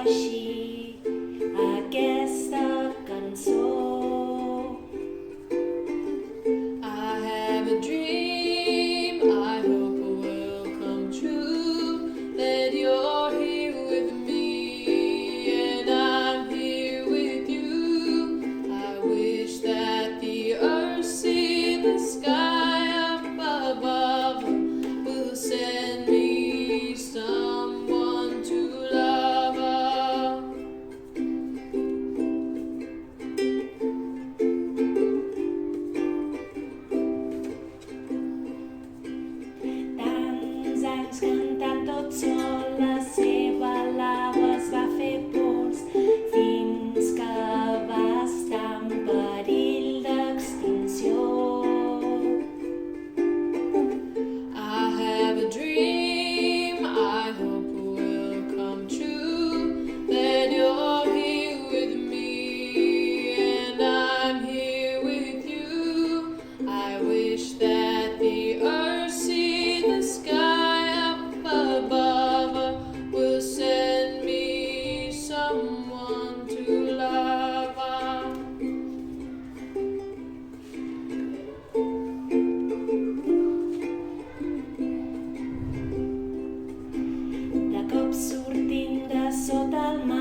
així aquesta cançó. I have a dream, I hope it will come true, that you're here with me and I'm here with you. I wish that the earth see the sky up above will send me someone to love her. Tants anys cantant tot sol, la seva lava es va fer pols, fins que va estar en perill d'extinció. I have a dream, I hope it will come true, that you're here with me and I'm here with you. I wish that the earth see the sky up above will send me someone to love her. De cop sortint de sota el mar